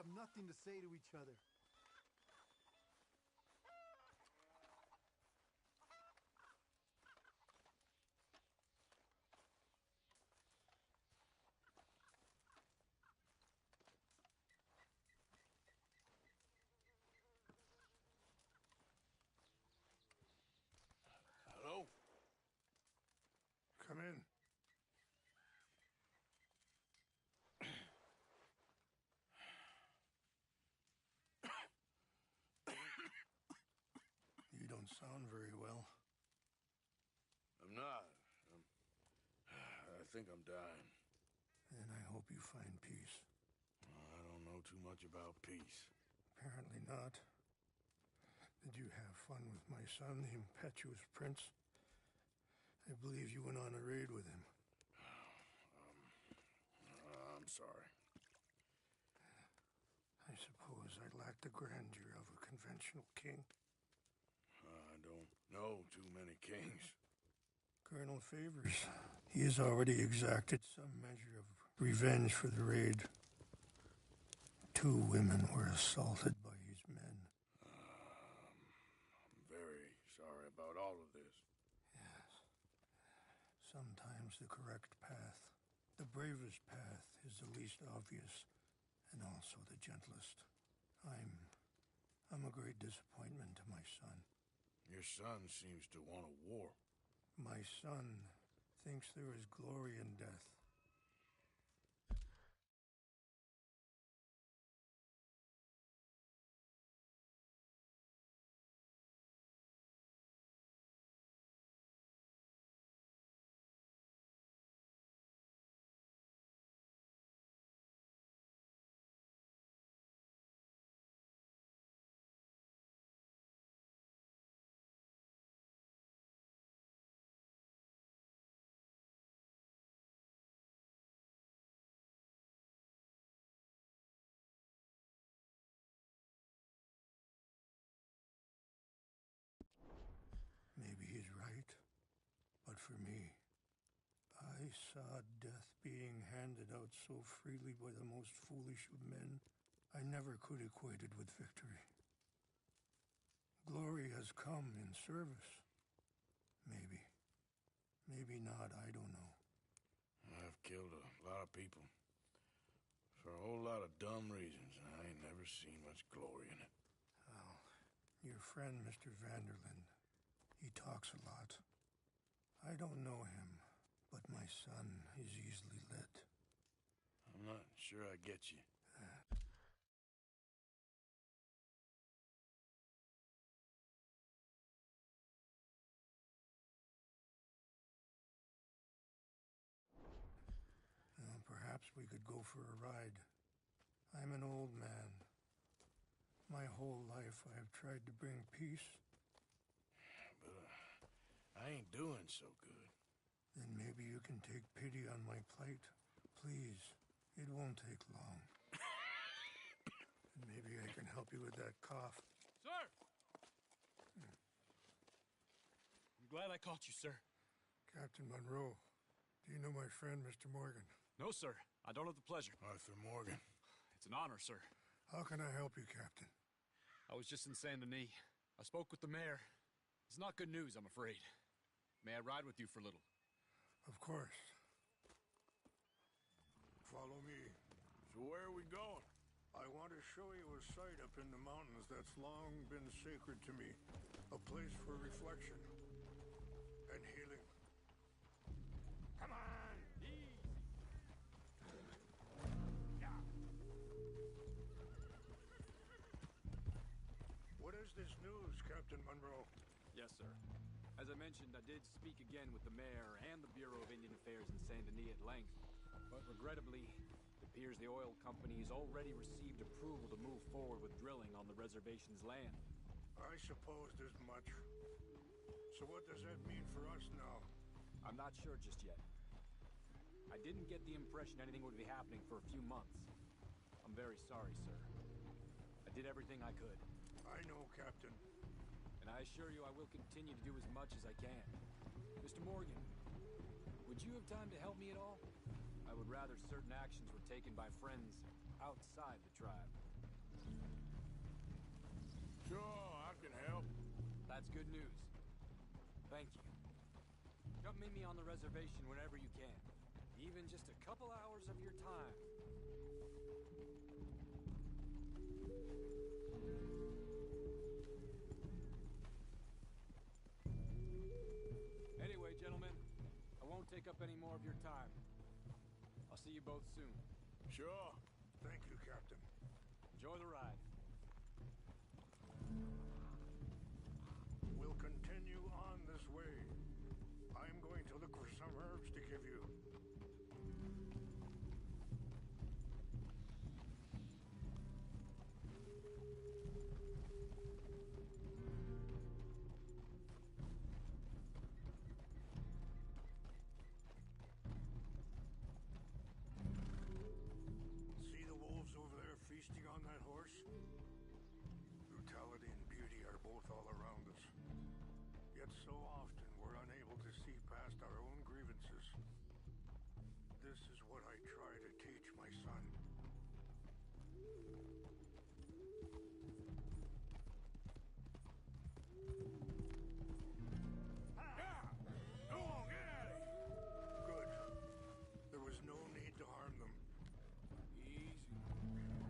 have nothing to say to each other. Hello? Come in. You don't sound very well. I'm not. I think I'm dying. Then I hope you find peace. I don't know too much about peace. Apparently not. Did you have fun with my son, the impetuous prince? I believe you went on a raid with him. I'm sorry. I suppose I lack the grandeur of a conventional king. I don't know too many kings. Colonel Favors. He has already exacted some measure of revenge for the raid. 2 women were assaulted by his men. I'm very sorry about all of this. Yes. Sometimes the correct path, the bravest path, is the least obvious and also the gentlest. I'm a great disappointment to my son. Your son seems to want a war. My son thinks there is glory in death. Maybe he's right, but for me, I saw death being handed out so freely by the most foolish of men, I never could equate it with victory. Glory has come in service. Maybe. Maybe not, I don't know. I've killed a lot of people. For a whole lot of dumb reasons, and I ain't never seen much glory in it. Well, your friend, Mr. Vanderlyn, he talks a lot. I don't know him, but my son is easily led. I'm not sure I get you. Perhaps we could go for a ride. I'm an old man. My whole life I have tried to bring peace. But I ain't doing so good. Then maybe you can take pity on my plight. Please, it won't take long. And maybe I can help you with that cough. Sir! I'm glad I caught you, sir. Captain Monroe, do you know my friend, Mr. Morgan? No, sir. I don't have the pleasure. Arthur Morgan. It's an honor, sir. How can I help you, Captain? I was just in Saint Denis. I spoke with the mayor. It's not good news, I'm afraid. May I ride with you for a little? Of course. Follow me. So where are we going? I want to show you a site up in the mountains that's long been sacred to me. A place for reflection and healing. Come on! Easy! What is this news, Captain Monroe? Yes, sir. As I mentioned, I did speak again with the mayor and the Bureau of Indian Affairs in Saint Denis at length. But regrettably, it appears the oil company has already received approval to move forward with drilling on the reservation's land. I suppose there's much. So what does that mean for us now? I'm not sure just yet. I didn't get the impression anything would be happening for a few months. I'm very sorry, sir. I did everything I could. I know, Captain. And I assure you I will continue to do as much as I can. Mr. Morgan, would you have time to help me at all? I would rather certain actions were taken by friends outside the tribe. Sure, I can help. That's good news. Thank you. Come meet me on the reservation whenever you can. Even just a couple hours of your time. Anyway, gentlemen, I won't take up any more of your time. I'll see you both soon. Sure. Thank you, Captain. Enjoy the ride. We'll continue on this way. I'm going to look for some herbs to give you. See the wolves over there feasting on that horse? Brutality and beauty are both all around us. Yet so often we're unable to see past our own grievances. This is what I try to teach my son. Go on, get at it! Good. There was no need to harm them. Easy.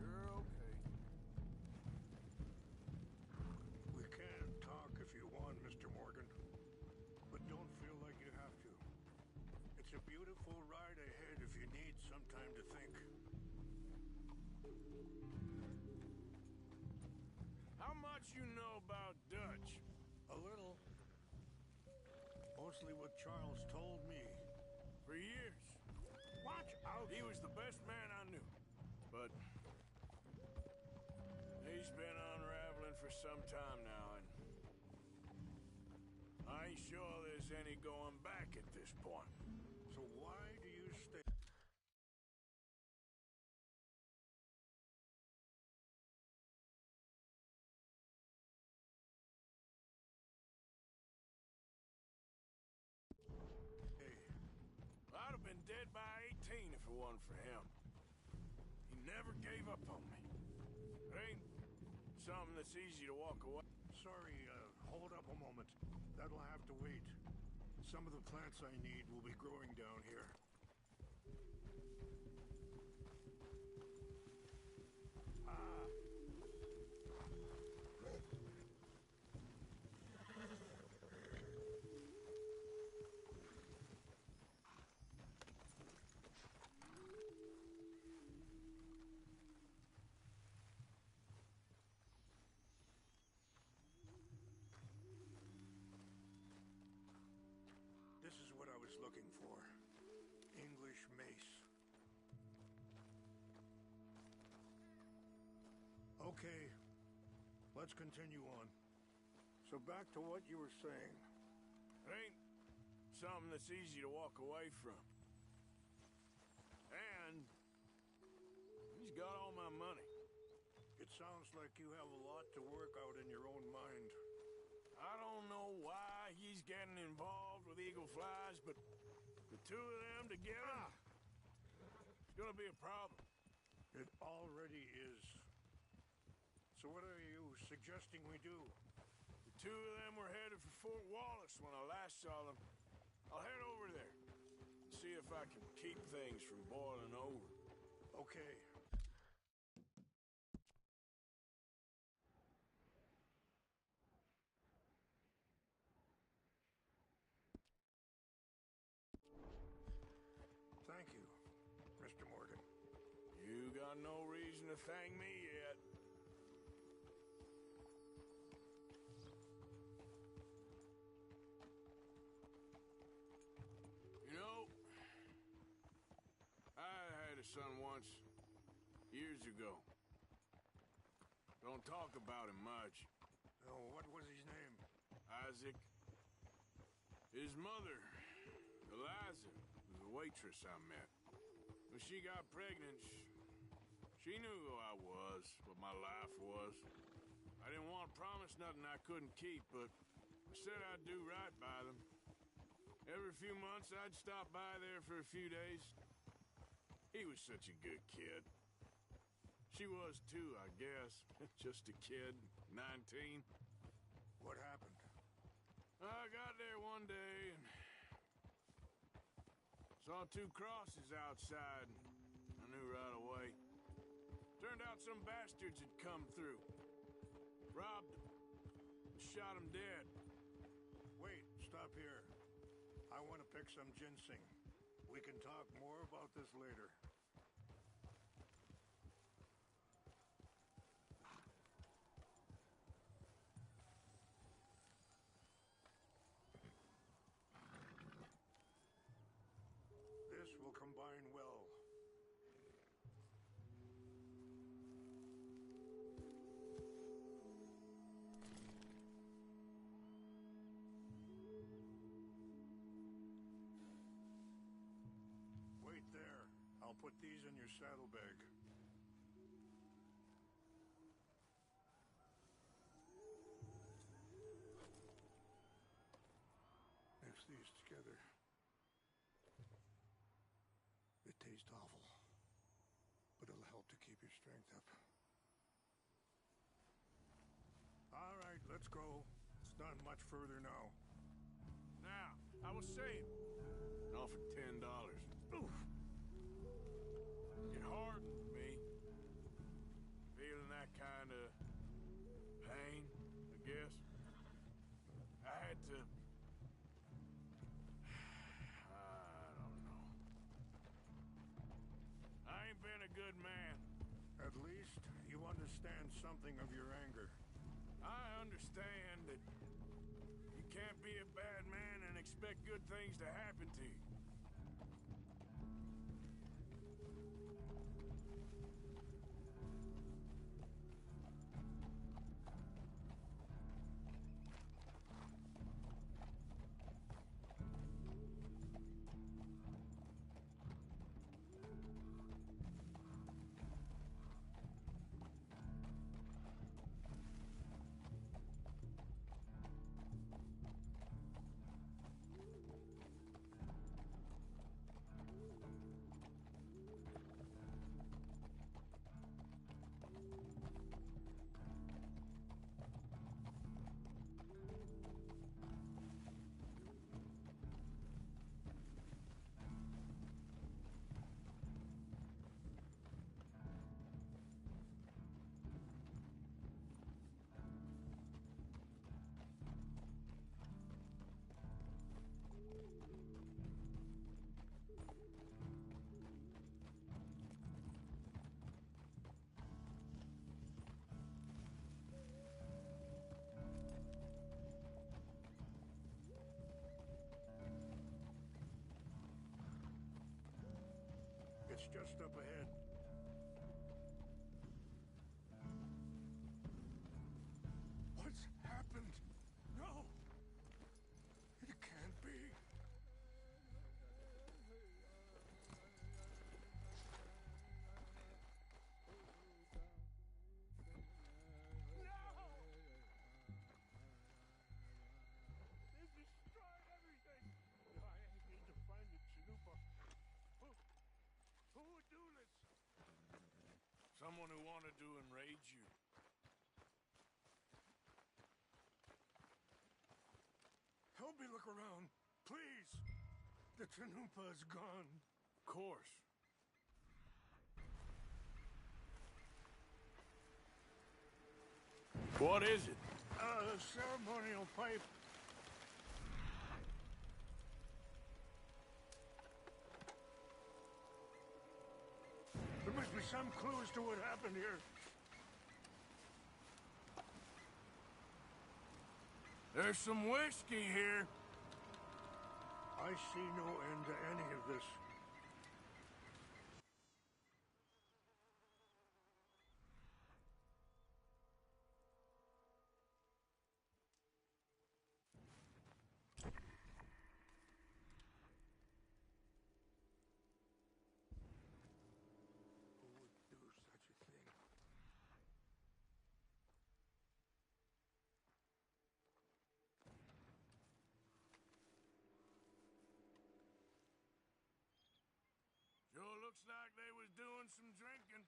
You're okay. We can talk if you want, Mr. Morgan. But don't feel like you have to. It's a beautiful ride ahead if you need some time to think. How much you know about Dutch? A little. Mostly what Charles told me. For years. Watch out! He was the best man I knew. But he's been unraveling for some time now, and I ain't sure there's any going back at this point. So why do you stay? Hey, I'd have been dead by 18 if it wasn't for him. He never gave up on me. It ain't something that's easy to walk away. sorry, hold up a moment. That'll have to wait. Some of the plants I need will be growing down here. Ah. This is what I was looking for. English mace. Okay, let's continue on. So back to what you were saying. It ain't something that's easy to walk away from. And he's got all my money. It sounds like you have a lot to work out in your own mind. I don't know why he's getting involved with eagle flies, but the two of them together, it's gonna be a problem. It already is. So what are you suggesting we do? The two of them were headed for Fort Wallace when I last saw them. I'll head over there and see if I can keep things from boiling over. Okay. Thank you, Mr. Morgan. You got no reason to thank me yet. You know, I had a son once, years ago. Don't talk about him much. Oh, what was his name? Isaac. His mother, Eliza, was a waitress I met. When she got pregnant, she knew who I was, what my life was. I didn't want to promise nothing I couldn't keep, but I said I'd do right by them. Every few months, I'd stop by there for a few days. He was such a good kid. She was too, I guess. Just a kid. 19. What happened? I got there one day and saw two crosses outside. I knew right away. Turned out some bastards had come through. Robbed them. Shot them dead. Wait, stop here. I want to pick some ginseng. We can talk more about this later. This will combine well. Wait there. I'll put these in your saddlebag. Mix these together. It tastes awful, but it'll help to keep your strength up. All right, let's go. It's not much further now. Now, I was saying, I offered $10. Oof. It hardened me. Feeling that kind of pain, I guess. I had to... I don't know. I ain't been a good man. At least you understand something of your anger. I understand that you can't be a bad man and expect good things to happen to you. It's just up ahead. What's happened? No! It can't be. They destroyed everything! I need to find the Chalupa. Who would do this? Someone who wanted to enrage you. Help me look around, please. The Chanupa is gone. Of course. What is it? A ceremonial pipe. There must be some clues to what happened here. There's some whiskey here. I see no end to any of this. Who would do such a thing? Sure looks like they was doing some drinking.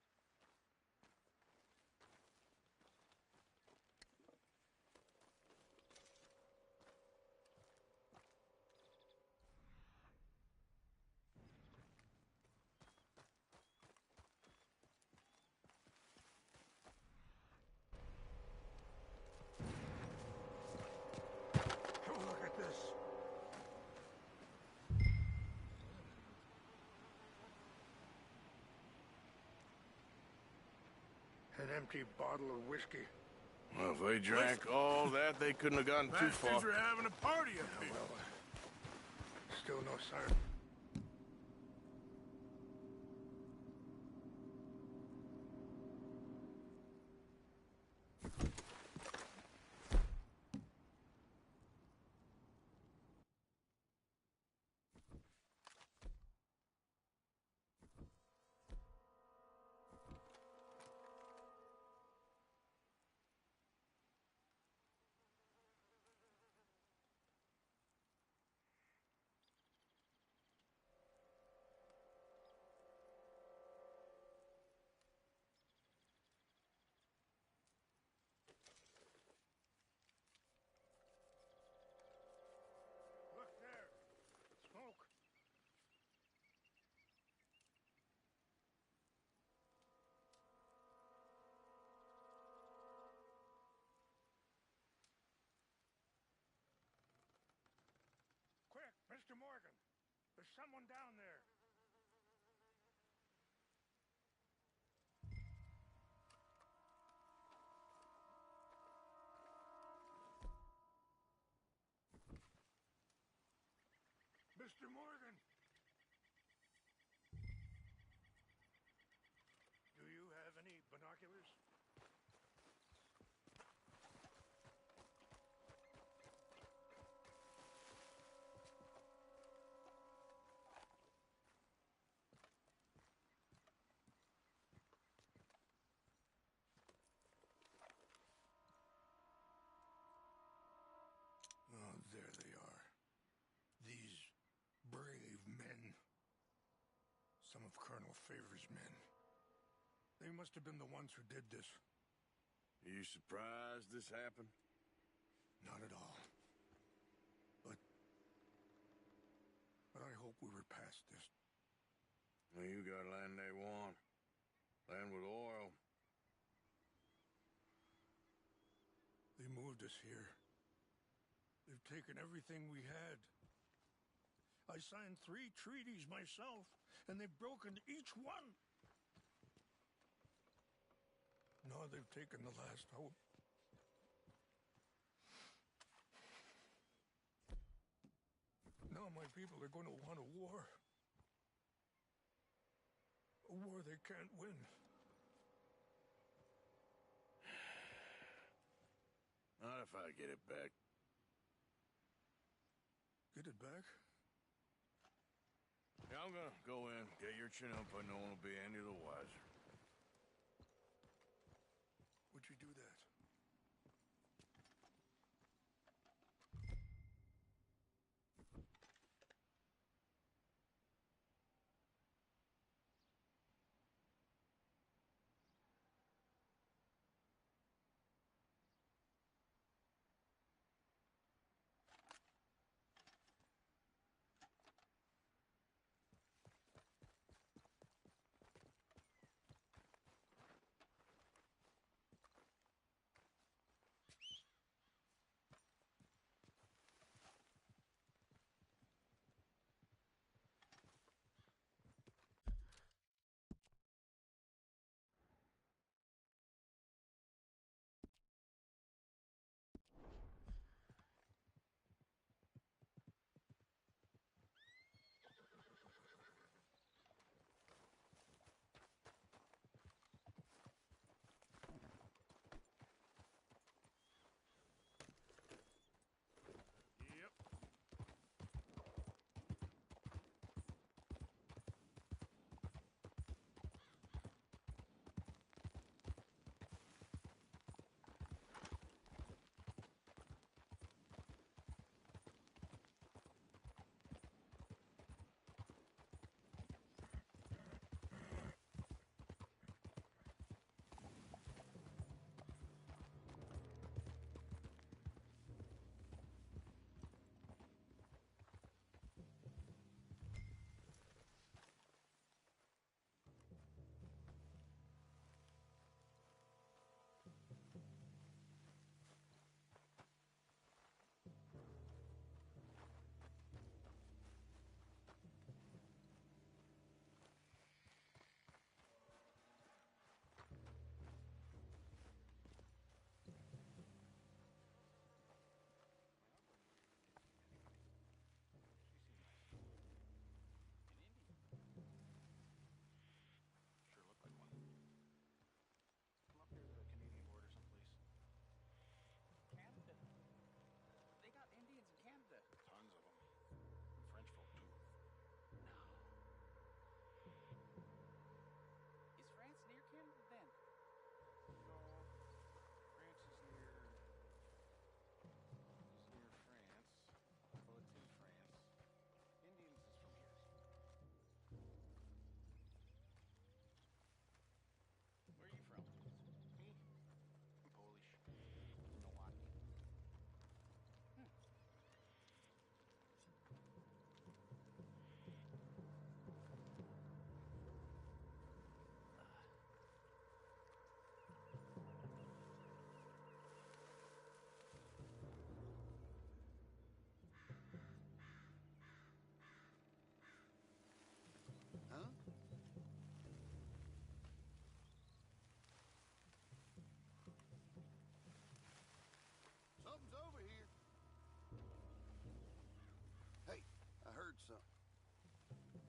empty bottle of whiskey. Well, if they drank all that, they couldn't have gotten too far. Bastards are having a party up here. Well, still no sign. Look there. Smoke. Quick, Mr. Morgan. There's someone down there. Mr. Morgan! Do you have any binoculars? Oh, there they are. These brave men. Some of Colonel Favor's men. They must have been the ones who did this. Are you surprised this happened? Not at all. But I hope we were past this. Well, you got land they want. Land with oil. They moved us here. They've taken everything we had. I signed 3 treaties myself, and they've broken each one. Now they've taken the last hope. Now my people are going to want a war. A war they can't win. Not if I get it back. Get it back? Yeah, I'm gonna go in, get your chin up, but no one will be any the wiser. Would you do that?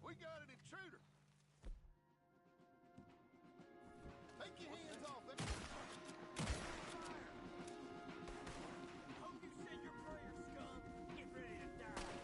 We got an intruder! Take your hands off it! Hope you said your prayers, scum. Get ready to die.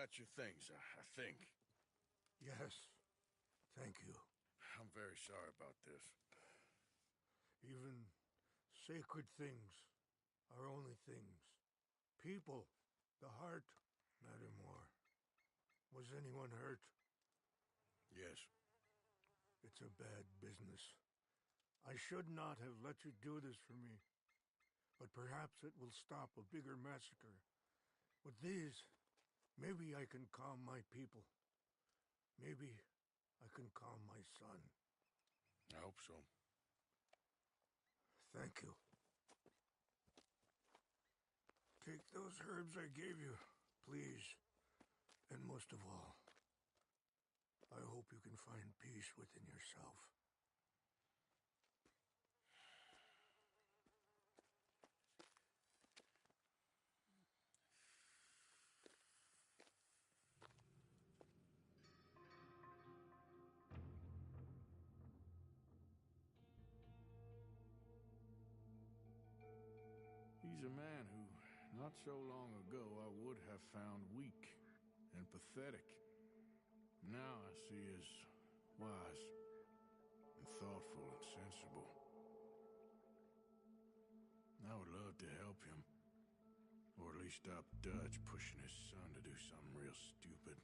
got your things, I think. Yes. Thank you. I'm very sorry about this. Even sacred things are only things. People, the heart, matter more. Was anyone hurt? Yes. It's a bad business. I should not have let you do this for me. But perhaps it will stop a bigger massacre. With these, maybe I can calm my people. Maybe I can calm my son. I hope so. Thank you. Take those herbs I gave you, please. And most of all, I hope you can find peace within yourself. He's a man who, not so long ago, I would have found weak and pathetic. Now I see as wise and thoughtful and sensible. I would love to help him, or at least stop Dutch pushing his son to do something real stupid.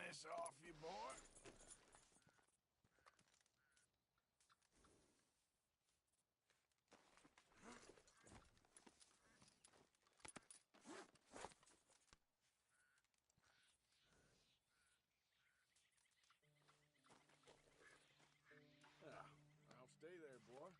this off you, boy. Yeah, I'll stay there, boy.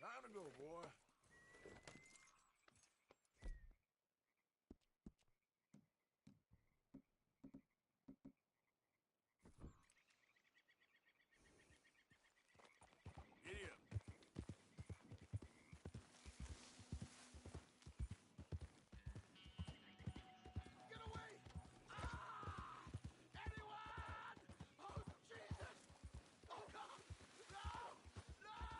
Time to go, boy. Giddy up. Get away! Ah! Anyone! Oh, Jesus! Oh, God! No! No!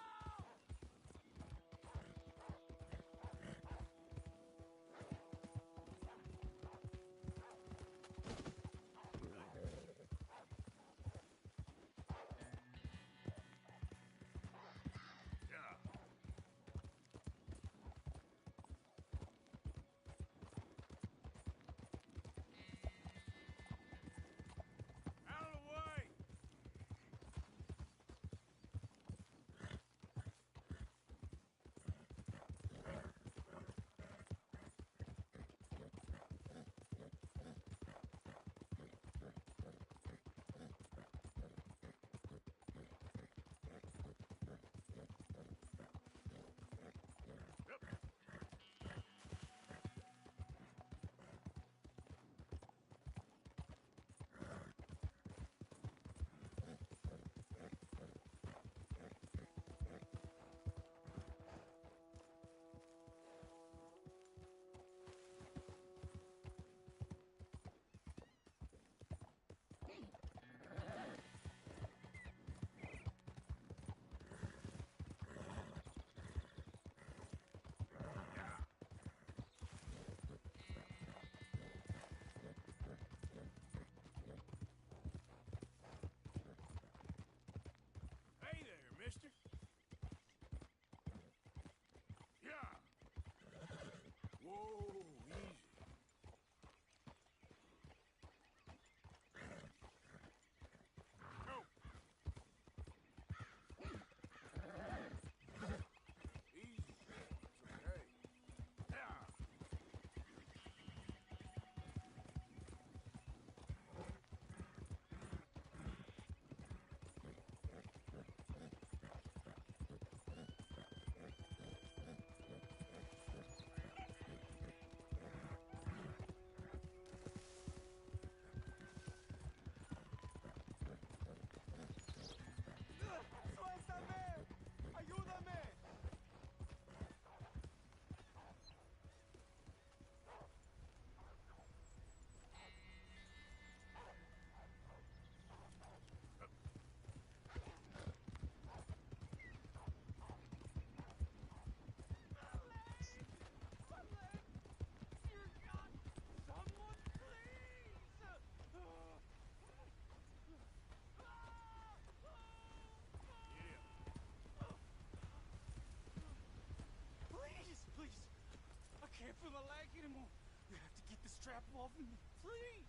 can't feel my leg anymore. You have to get the strap off me, please.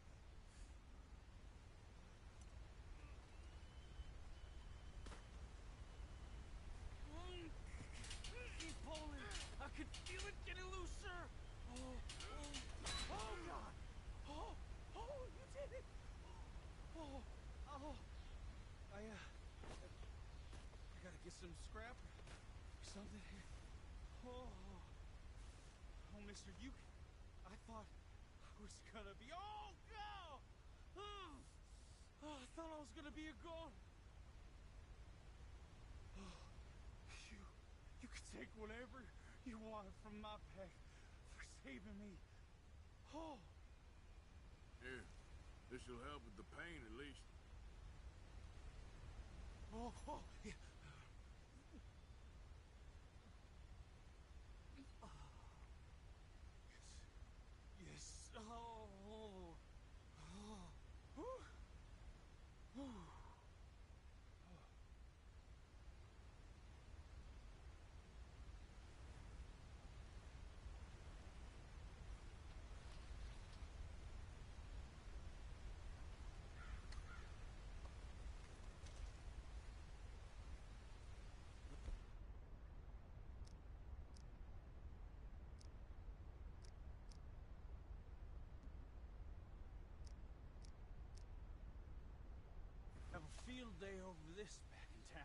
Keep pulling. I could feel it getting looser. Oh, God. Oh, you did it. Oh. I gotta get some scrap or something. Oh, mister, I thought I was gonna be, oh, God. I thought I was gonna be a gone. You can take whatever you want from my pet for saving me. Oh. Here, this'll help with the pain at least. Oh, yeah. Yes. Oh. Have a field day over this back in town.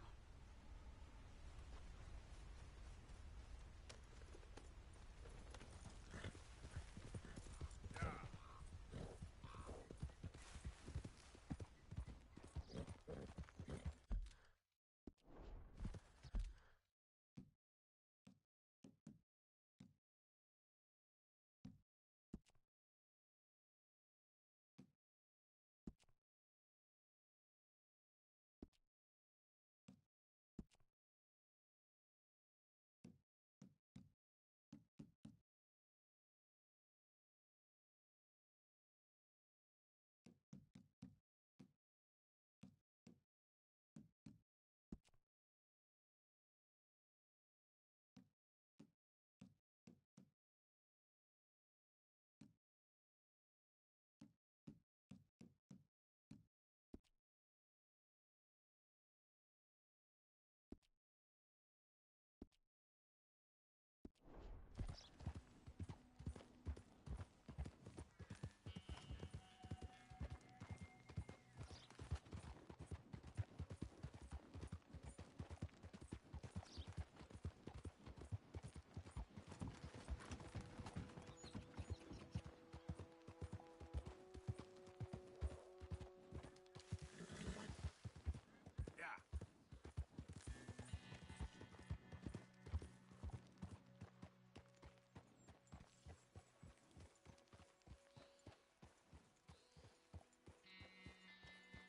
Yeah.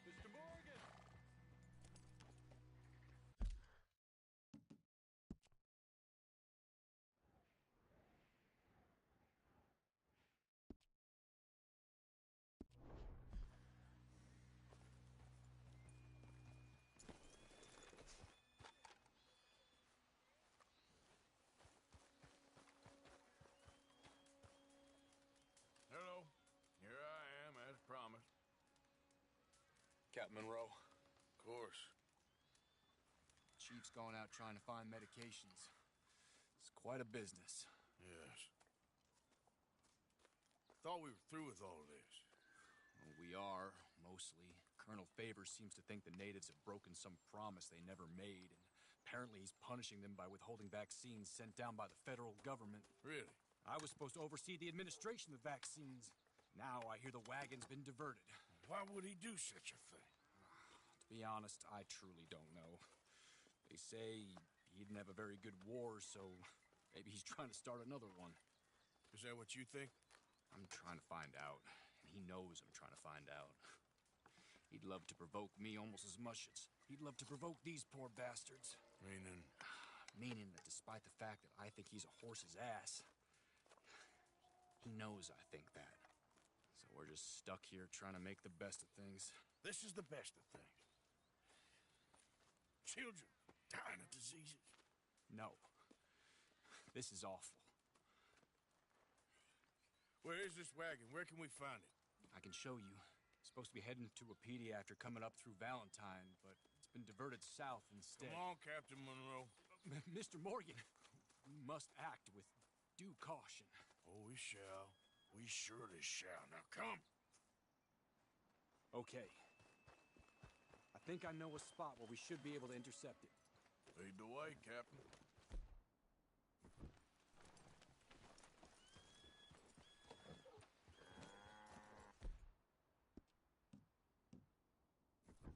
Mr. Morgan! Hello. Here I am, as promised. Captain Monroe. Of course. Chief's gone out trying to find medications. It's quite a business. Yes. Thought we were through with all of this. Well, we are, mostly. Colonel Favors seems to think the natives have broken some promise they never made, and apparently he's punishing them by withholding vaccines sent down by the federal government. Really? I was supposed to oversee the administration of the vaccines. Now I hear the wagon's been diverted. Why would he do such a thing? To be honest, I truly don't know. They say he didn't have a very good war, so maybe he's trying to start another one. Is that what you think? I'm trying to find out, and he knows I'm trying to find out. He'd love to provoke me almost as much as he'd love to provoke these poor bastards. Meaning? Meaning that despite the fact that I think he's a horse's ass, he knows I think that. So we're just stuck here trying to make the best of things. This is the best of things. Children dying of diseases. No. This is awful. Where is this wagon? Where can we find it? I can show you. Supposed to be heading to Wapiti after coming up through Valentine, but it's been diverted south instead. Come on, Captain Monroe. Mr. Morgan, we must act with due caution. Oh, we shall. We surely shall. Now come. Okay. I think I know a spot where we should be able to intercept it. Lead the way, Captain.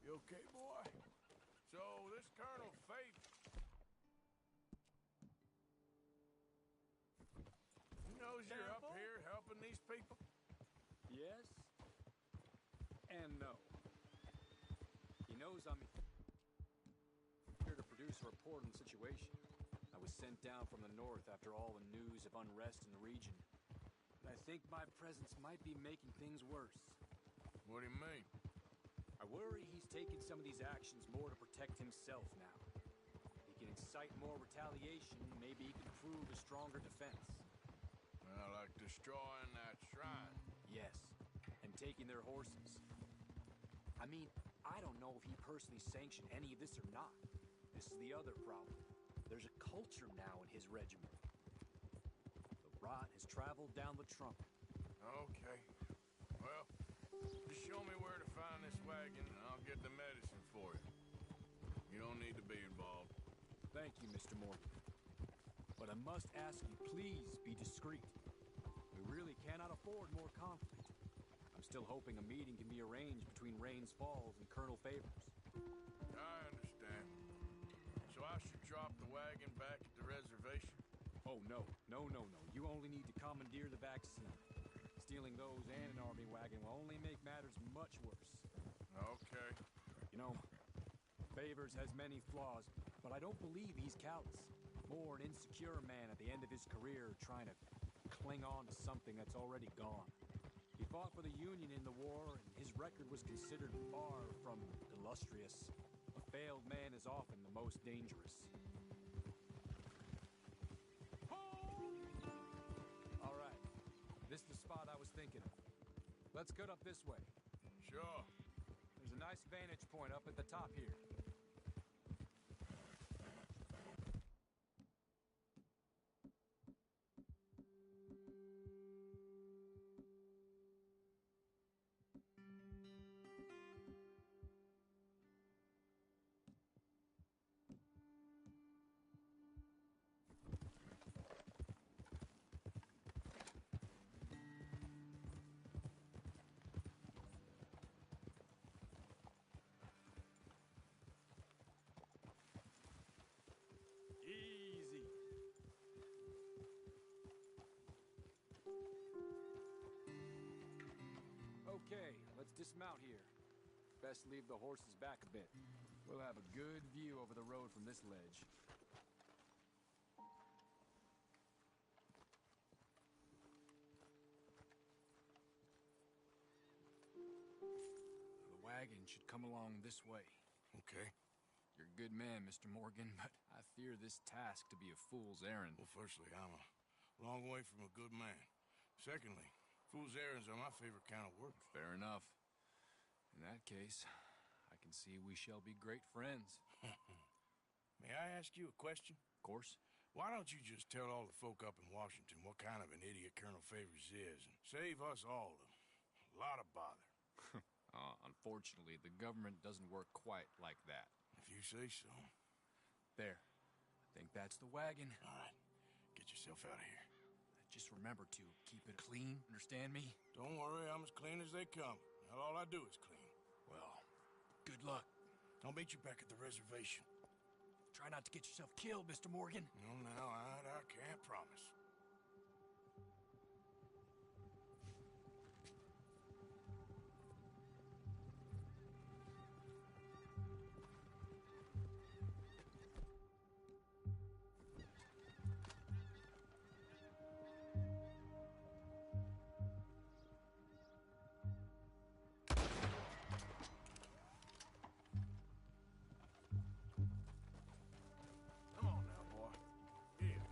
You okay, boy? So, this Colonel Fate... He knows you're up here helping these people? Yes and no. He knows I'm here to produce a report on the situation. I was sent down from the north after all the news of unrest in the region. But I think my presence might be making things worse. What do you mean? I worry he's taking some of these actions more to protect himself now. He can incite more retaliation, maybe he can prove a stronger defense. Well, like destroying that shrine. Yes, and taking their horses. I mean, I don't know if he personally sanctioned any of this or not. This is the other problem. There's a culture now in his regiment. The rot has traveled down the trunk. Okay. Well, just show me where to find this wagon, and I'll get the medicine for you. You don't need to be involved. Thank you, Mr. Morgan. But I must ask you, please be discreet. We really cannot afford more conflict. I'm still hoping a meeting can be arranged between Rains Falls and Colonel Favors. I understand. So I should drop the wagon back at the reservation? Oh, no. No. You only need to commandeer the vaccine. Stealing those and an army wagon will only make matters much worse. Okay. You know, Favors has many flaws, but I don't believe he's callous. More an insecure man at the end of his career trying to cling on to something that's already gone. He fought for the Union in the war, and his record was considered far from illustrious. A failed man is often the most dangerous. All right. This is the spot I was thinking of. Let's cut up this way. Sure. There's a nice vantage point up at the top here. Easy. Okay, let's dismount here. Best leave the horses back a bit. We'll have a good view over the road from this ledge. The wagon should come along this way. Okay. You're a good man, Mr. Morgan, but I fear this task to be a fool's errand. Well, firstly, I'm a long way from a good man. Secondly, fool's errands are my favorite kind of work. Fair enough. In that case, I can see we shall be great friends. May I ask you a question? Of course. Why don't you just tell all the folk up in Washington what kind of an idiot Colonel Favors is, and save us all a lot of bother? Unfortunately, the government doesn't work quite like that. If you say so. There. I think that's the wagon. All right. Get yourself out of here. Just remember to keep it clean, understand me? Don't worry, I'm as clean as they come. Now, all I do is clean. Well, good luck. I'll meet you back at the reservation. Try not to get yourself killed, Mr. Morgan. No, now, I can't promise. Come on now, boy. Here.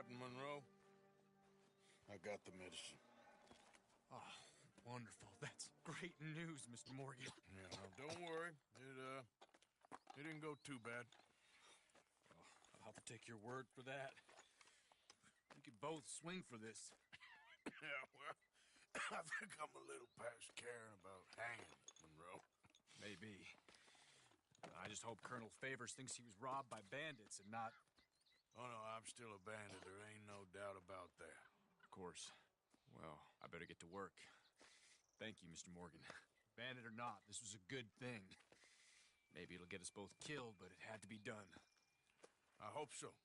Captain Monroe. I got the medicine. Oh, wonderful. That's great news, Mr. Morgan. Yeah, no, don't worry. It didn't go too bad. Oh, I'll have to take your word for that. We could both swing for this. Yeah, well, I think I'm a little past caring about hanging, Monroe. Maybe. I just hope Colonel Favors thinks he was robbed by bandits and not... Oh, no, I'm still a bandit. There ain't no doubt about that. Of course. Well, I better get to work. Thank you, Mr. Morgan. Bandit or not, this was a good thing. Maybe it'll get us both killed, but it had to be done. I hope so.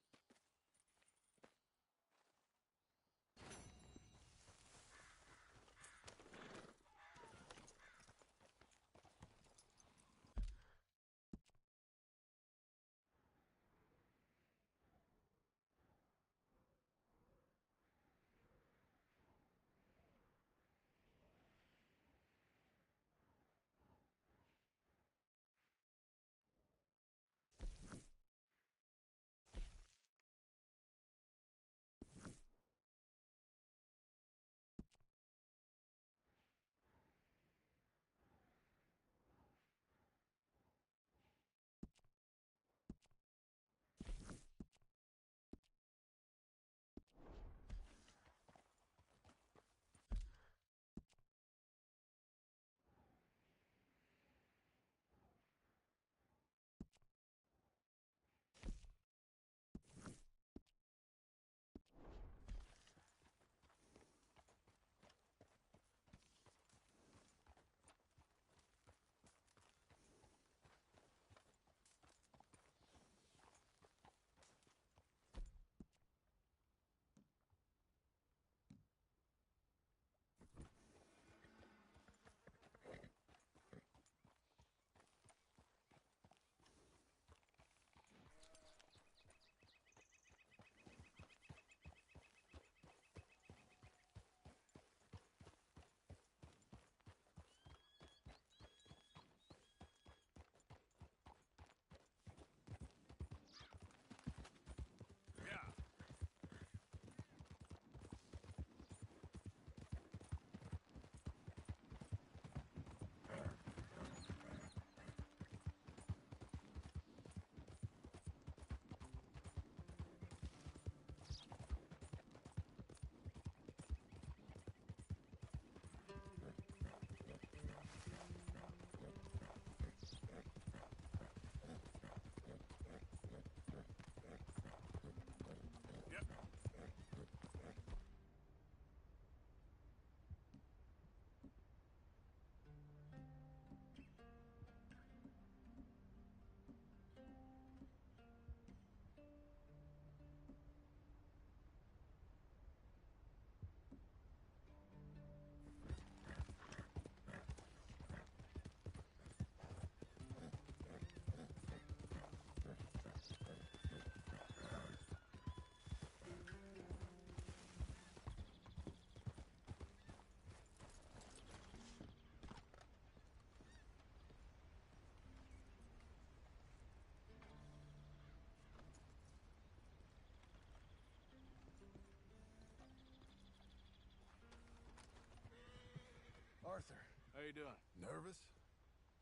Arthur, How you doing? nervous?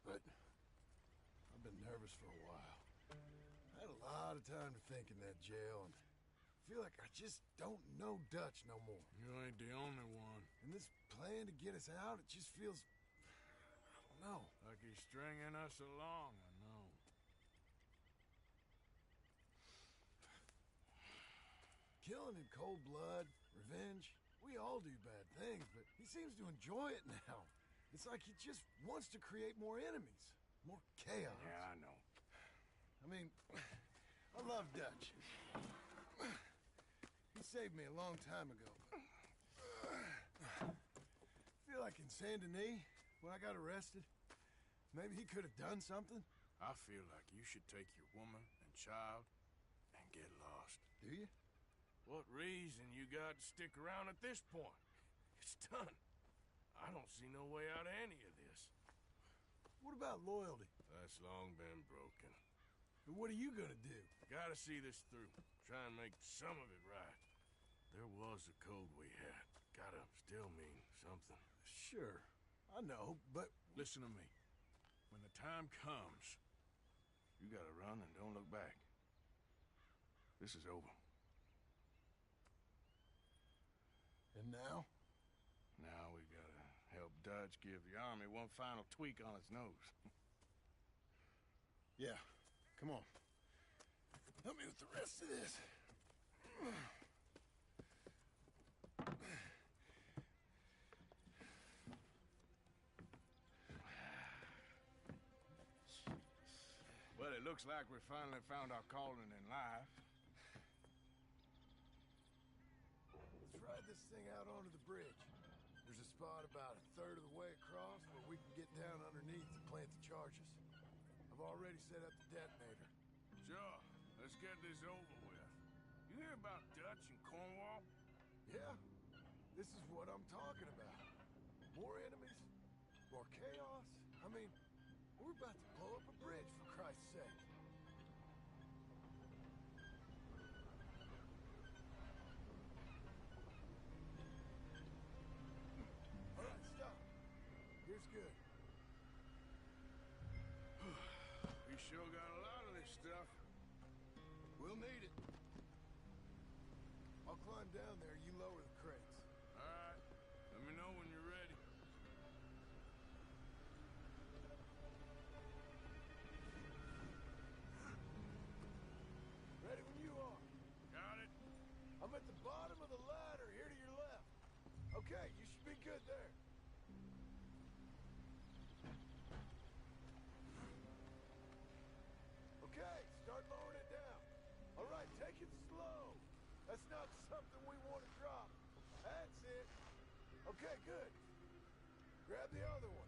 But I've been nervous for a while. I had a lot of time to think in that jail, and I feel like I just don't know Dutch no more. You ain't the only one. And this plan to get us out, it just feels... I don't know. Like he's stringing us along, I know. Killing in cold blood, revenge, we all do bad things, but he seems to enjoy it now. It's like he just wants to create more enemies, more chaos. Yeah, I know. I mean, I love Dutch. He saved me a long time ago. I feel like in Saint Denis, when I got arrested, maybe he could have done something. I feel like you should take your woman and child and get lost. Do you? What reason you got to stick around at this point? It's done. I don't see no way out of any of this. What about loyalty? That's long been broken. And what are you gonna do? Gotta see this through. Try and make some of it right. there was a code we had. Gotta still mean something. Sure, I know, but... Listen to me. When the time comes, you gotta run and don't look back. This is over. And now? Now we gotta help Dutch give the army one final tweak on its nose. Yeah, come on. Help me with the rest of this. Well, it looks like we finally found our calling in life. Let's ride this thing out onto the bridge. There's a spot about a third of the way across where we can get down underneath and plant the charges. I've already set up the detonator. Sure, let's get this over with. You hear about Dutch and Cornwall? Yeah, this is what I'm talking about. More enemies, more chaos. I mean, we're about to blow up a bridge, for Christ's sake. All right, stop. Here's good. We sure got a lot of this stuff. We'll need it. I'll climb down there, you lower the crates. All right, let me know when you're ready. Ready when you are. Got it? I'm at the bottom of the ladder, here to your left. Okay, you should be good there. Okay, start lowering it down. All right, take it slow. That's not something we want to drop. That's it. Okay, good. Grab the other one.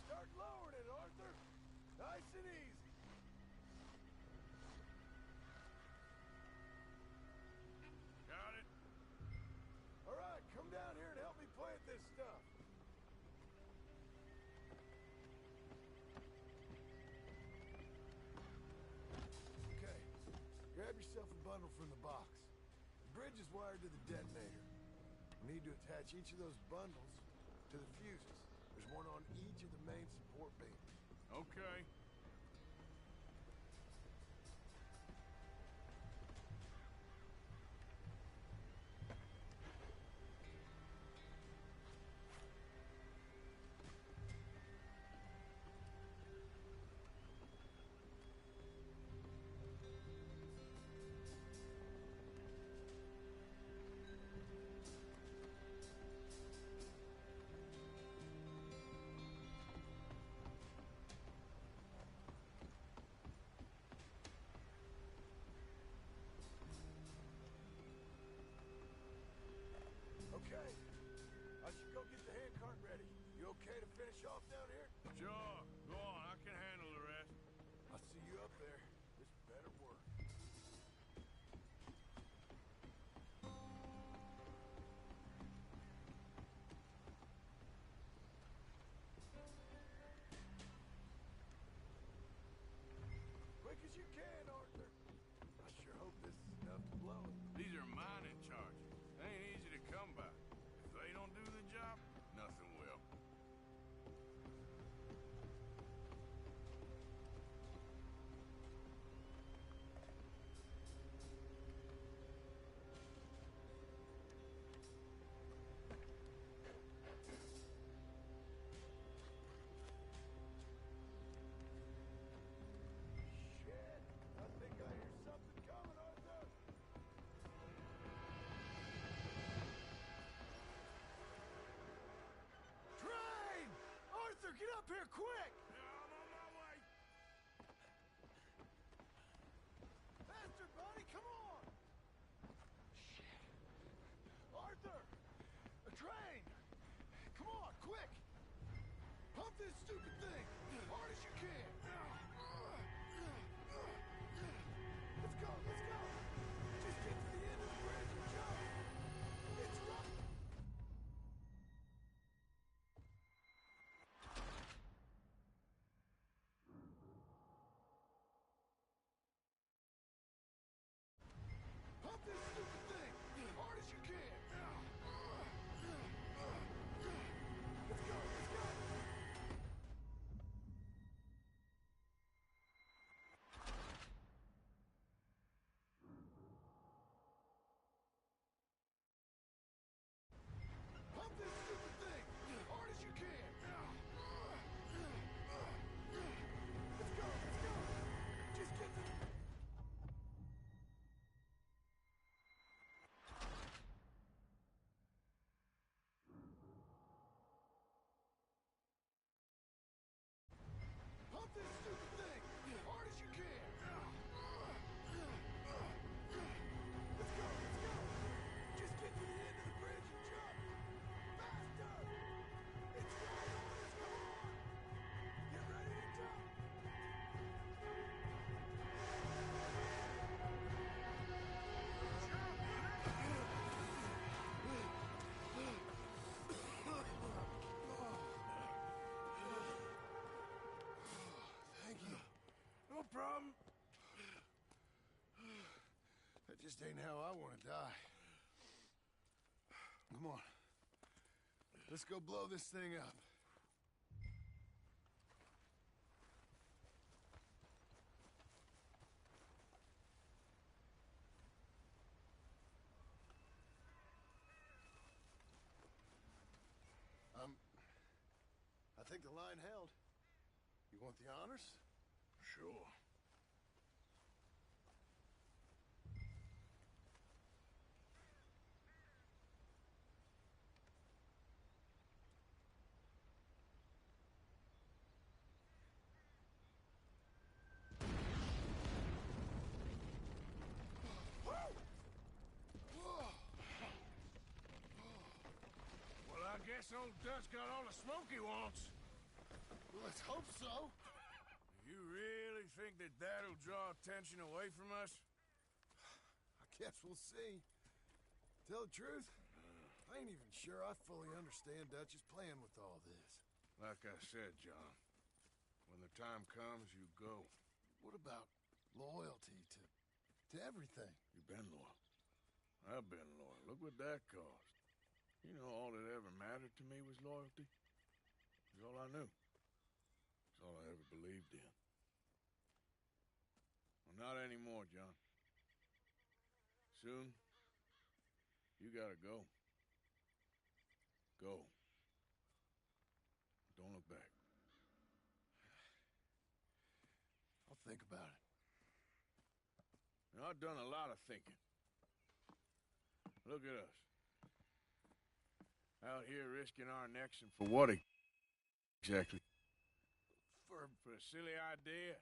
Start lowering it, Arthur. Nice and easy. Got it? All right, come down here and help me plant this stuff. Okay, grab yourself a bundle from the box. The bridge is wired to the detonator. We need to attach each of those bundles to the fuses. There's one on each of the main support beams. Okay. Okay, I should go get the handcart ready. You okay to finish off down here? Sure, go on, I can handle the rest. I'll see you up there. This better work. Quick as you can, Arthur. I sure hope this is enough to blow it. These are mining charges. They ain't easy to come by. If they don't do the job, nothing will. Shit! I think I hear something coming, Arthur! Train! Arthur, get up here quick! I'm on my way. Faster, buddy, come on! Shit. Arthur! A train! Come on, quick! Pump this stupid thing! Hard as you can! just ain't how I want to die. Come on. Let's go blow this thing up. I think the line held. You want the honors? Sure. Well, I guess old Dutch got all the smoke he wants. Well, let's hope so. You really think that that'll draw attention away from us? I guess we'll see. Tell the truth, I ain't even sure I fully understand Dutch's plan with all this. Like I said, John, when the time comes, you go. What about loyalty to everything? You've been loyal. I've been loyal. Look what that cost. You know, all that ever mattered to me was loyalty. It's all I knew. It's all I ever believed in. Well, not anymore, John. Soon, you gotta go. Go. Don't look back. I'll think about it. You know, I've done a lot of thinking. Look at us. Out here risking our necks, and for what exactly? For a silly idea.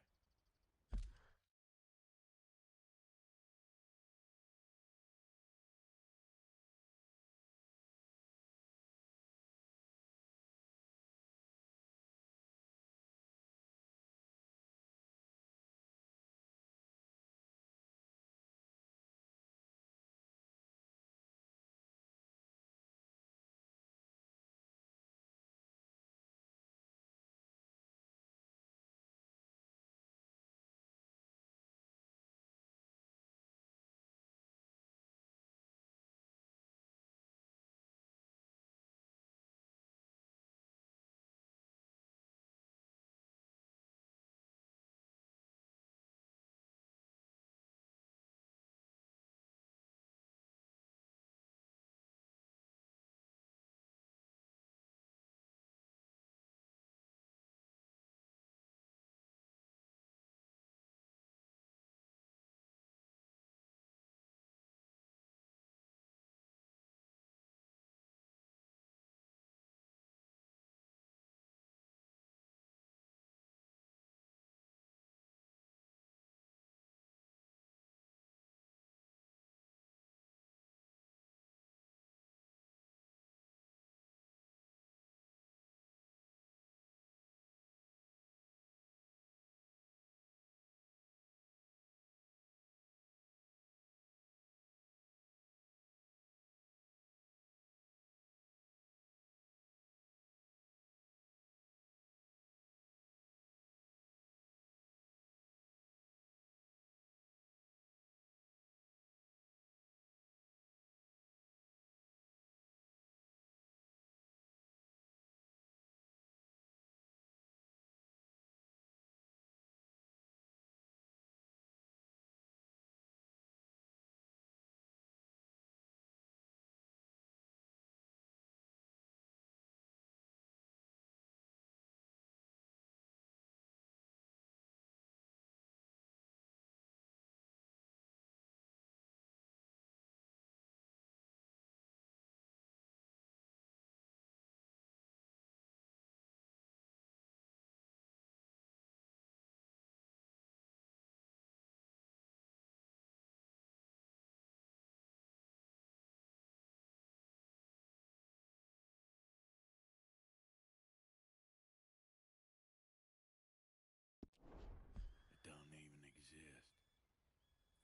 It don't even exist.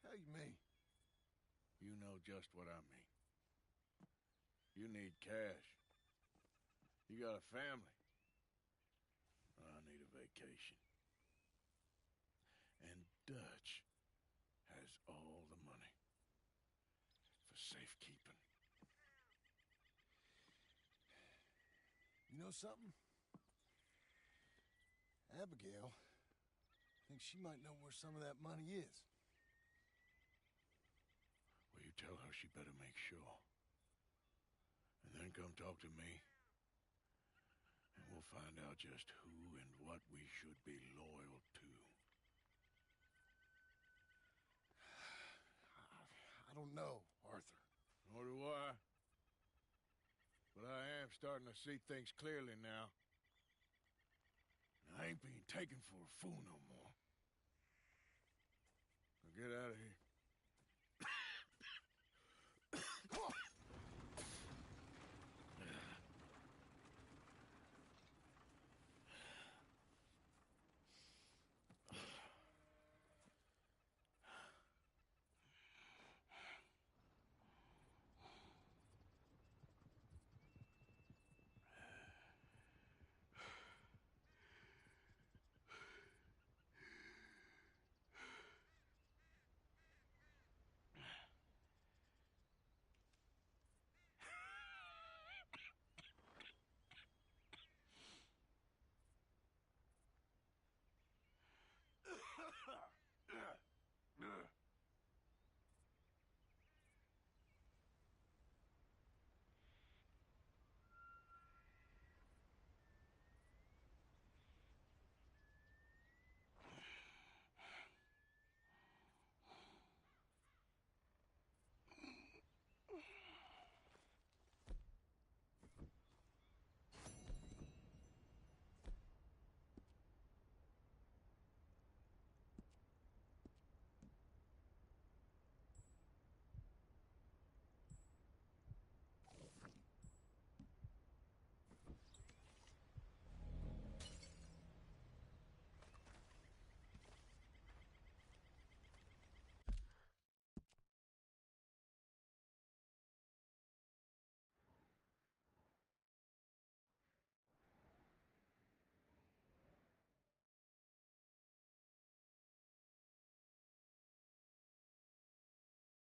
How you mean? You know just what I mean. You need cash. You got a family. I need a vacation. And Dutch has all the money. safekeeping. You know something? Abigail thinks she might know where some of that money is. Well, you tell her she better make sure. And then come talk to me. And we'll find out just who and what we should be loyal to. I don't know, Arthur. Nor do I. But I am starting to see things clearly now. I ain't being taken for a fool no more. Now get out of here.